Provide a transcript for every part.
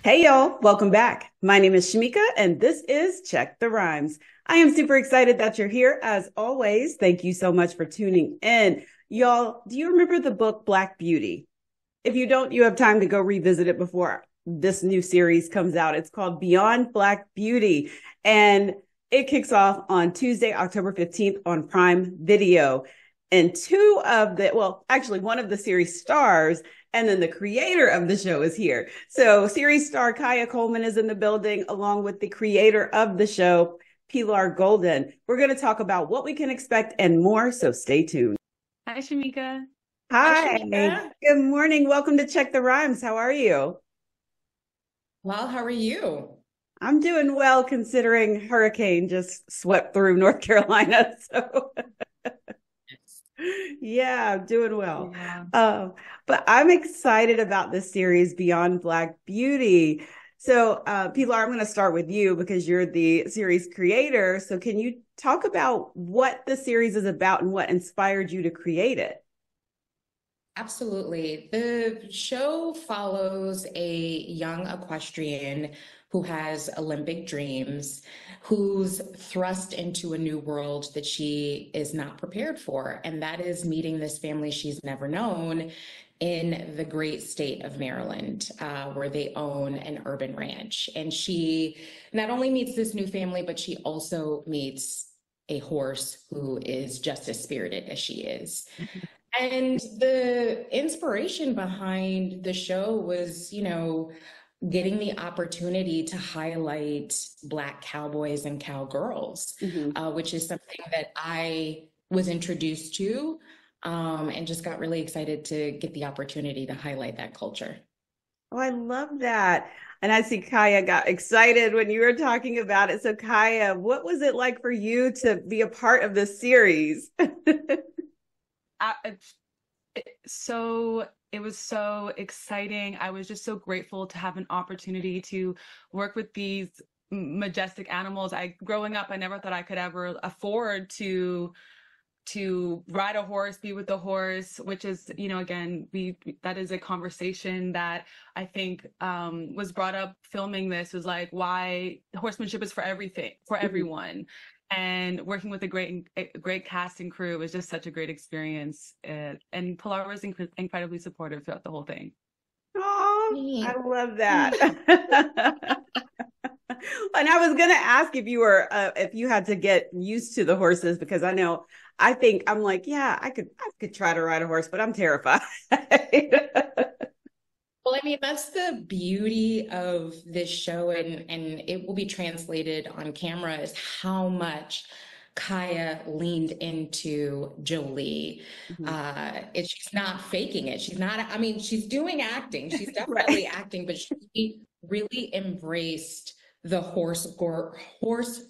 Hey y'all, welcome back. My name is Shamika and this is Check the Rhymes. I am super excited that you're here as always. Thank you so much for tuning in. Y'all, do you remember the book Black Beauty? If you don't, you have time to go revisit it before this new series comes out. It's called Beyond Black Beauty and it kicks off on Tuesday, October 15th on Prime Video. And one of the series stars and then the creator of the show is here. So series star Kaya Coleman is in the building along with the creator of the show, Pilar Golden. We're going to talk about what we can expect and more, so stay tuned. Hi, Shamika. Hi, Shamika. good morning. Welcome to Check the Rhymes. How are you? Well, how are you? I'm doing well considering hurricane just swept through North Carolina. So yeah, I'm doing well. Yeah. But I'm excited about this series, Beyond Black Beauty. So, Pilar, I'm going to start with you because you're the series creator. So, can you talk about what the series is about and what inspired you to create it? Absolutely. The show follows a young equestrian who has Olympic dreams, who's thrust into a new world that she is not prepared for. And that is meeting this family she's never known in the great state of Maryland, where they own an urban ranch. And she not only meets this new family, but she also meets a horse who is just as spirited as she is. And the inspiration behind the show was, getting the opportunity to highlight Black cowboys and cowgirls, which is something that I was introduced to, and just got really excited to get the opportunity to highlight that culture. Oh, I love that. And I see Kaya got excited when you were talking about it. So, Kaya, what was it like for you to be a part of this series? I, it was so exciting. I was just so grateful to have an opportunity to work with these majestic animals. Growing up, I never thought I could ever afford to ride a horse, be with the horse, which is, again, that is a conversation that I think was brought up filming this, was like why horsemanship is for everything, for everyone. And working with a great cast and crew was just such a great experience. And Pilar was incredibly supportive throughout the whole thing. Oh, I love that. And I was going to ask if you had to get used to the horses, because I'm like, yeah, I could try to ride a horse, but I'm terrified. Well, I mean, that's the beauty of this show, and it will be translated on camera, is how much Kaya leaned into Jolie. She's not faking it. She's not, I mean, she's doing acting. She's definitely Right. acting, but she really embraced the horse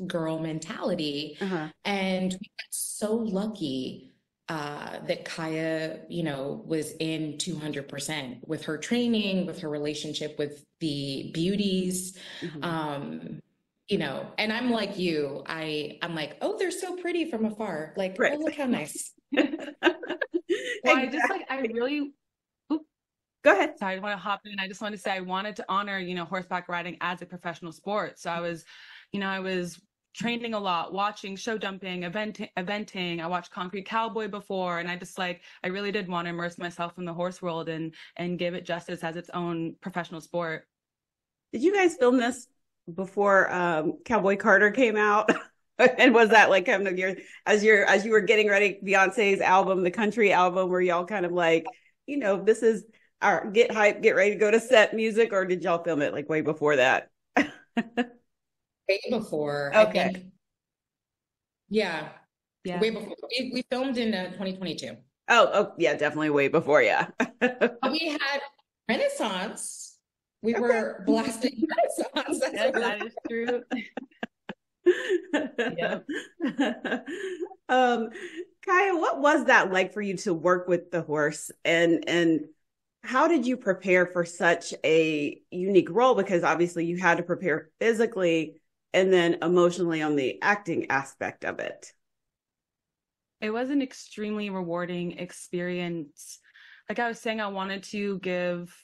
girl mentality. Uh-huh. And we got so lucky that Kaya, was in 200% with her training, with her relationship with the beauties. And I'm like you, I'm like, oh, they're so pretty from afar. Like, oh, Right. look how nice. Well, Exactly. I really, oop, Go ahead. sorry, I want to hop in. I just wanted to say I wanted to honor, horseback riding as a professional sport. So I was training a lot, watching show jumping, eventing. I watched Concrete Cowboy before, and I really did want to immerse myself in the horse world and give it justice as its own professional sport. Did you guys film this before Cowboy Carter came out? And was that like kind of as you were getting ready, Beyonce's album, the country album, were y'all kind of like, this is our get hype, get ready to go to set music, or did y'all film it like way before that? Way before, I Okay. think, yeah, Yeah. way before. We filmed in 2022. Oh, yeah, definitely way before, yeah. We had Renaissance. We Okay. were blasting Renaissance. Yes, that is true. Yep. um, Kaya, what was that like for you to work with the horse, and how did you prepare for such a unique role? Because obviously you had to prepare physically and then emotionally on the acting aspect of it. It was an extremely rewarding experience. Like I was saying, I wanted to give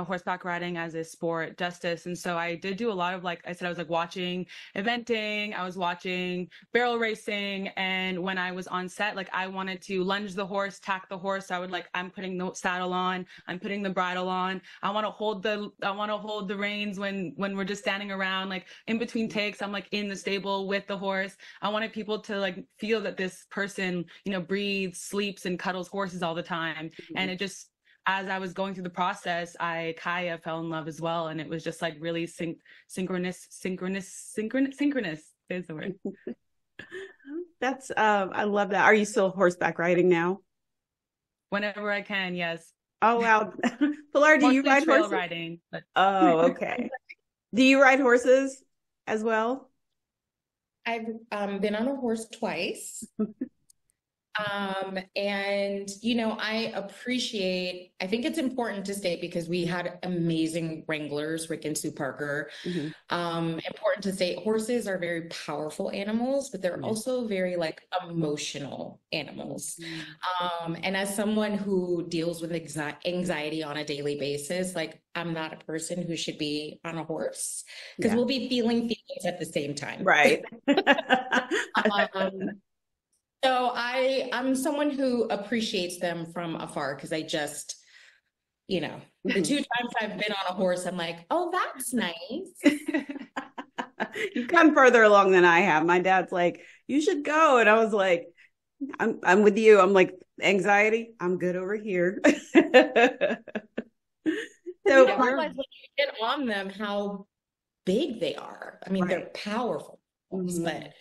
horseback riding as a sport justice. And so I did do a lot of, like I said, I was like watching eventing, I was watching barrel racing. And when I was on set, like I wanted to lunge the horse, tack the horse. I would I'm putting the saddle on, I'm putting the bridle on. I want to hold the reins when we're just standing around, like in between takes, I'm like in the stable with the horse. I wanted people to like feel that this person, breathes, sleeps, and cuddles horses all the time. And it just, as I was going through the process, Kaya fell in love as well. And it was just like really synchronous is the word. That's, I love that. Are you still horseback riding now? Whenever I can, yes. Oh, wow. Pilar, do you ride horses? Riding. But... Oh, okay. Do you ride horses as well? I've been on a horse twice. And, I think it's important to state, because we had amazing wranglers, Rick and Sue Parker. Important to state, horses are very powerful animals, but they're also very emotional animals. And as someone who deals with anxiety on a daily basis, I'm not a person who should be on a horse, because we'll be feeling feelings at the same time. Right. So I'm someone who appreciates them from afar, because I just, the 2 times I've been on a horse, I'm like, oh, that's nice. You've come further along than I have. My dad's like, you should go. And I was like, I'm with you. I'm like, anxiety, I'm good over here. So I realize when you get on them, how big they are. I mean, they're powerful, but,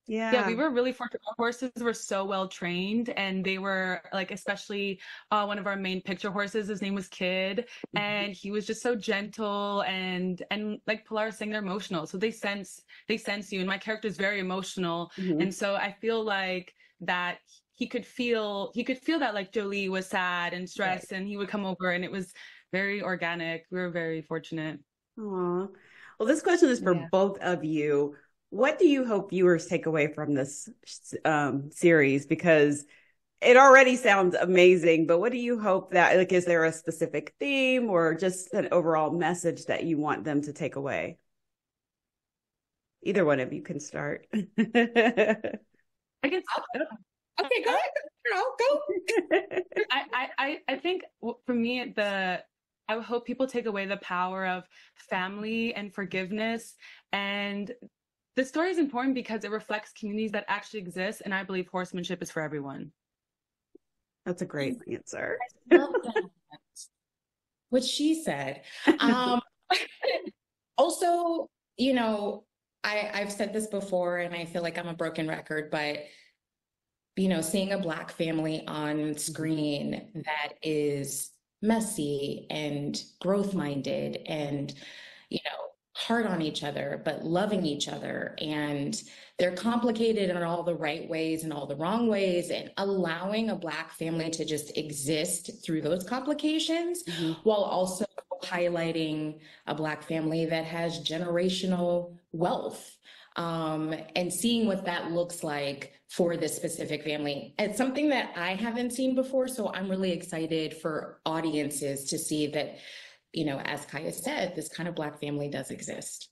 Yeah, we were really fortunate. Our horses were so well trained, and they were especially one of our main picture horses, his name was Kid, and he was just so gentle, and like Pilar was saying, they're emotional, so they sense you, and my character is very emotional, and so I feel like that he could feel that like Jolie was sad and stressed, and he would come over, and it was very organic. We were very fortunate. Aww. Well, this question is for both of you. What do you hope viewers take away from this series? Because it already sounds amazing, but what do you hope that, is there a specific theme or just an overall message that you want them to take away? Either one of you can start. I guess. Okay, go ahead. Go. I think for me, I hope people take away the power of family and forgiveness. And the story is important because it reflects communities that actually exist. And I believe horsemanship is for everyone. That's a great answer. I love that. What she said. Also, I've said this before, and I feel like I'm a broken record, but seeing a Black family on screen that is messy and growth-minded and, hard on each other, but loving each other, and they're complicated in all the right ways and all the wrong ways, and allowing a Black family to just exist through those complications, while also highlighting a Black family that has generational wealth, and seeing what that looks like for this specific family. It's something that I haven't seen before, so I'm really excited for audiences to see that, as Kaya said, this kind of Black family does exist.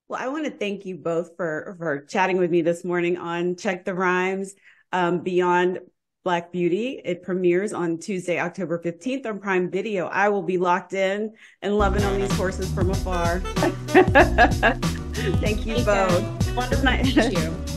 Well, I want to thank you both for chatting with me this morning on Check the Rhymes, Beyond Black Beauty. It premieres on Tuesday, October 15th on Prime Video. I will be locked in and loving on these horses from afar. Thank you both. Wonderful to meet you.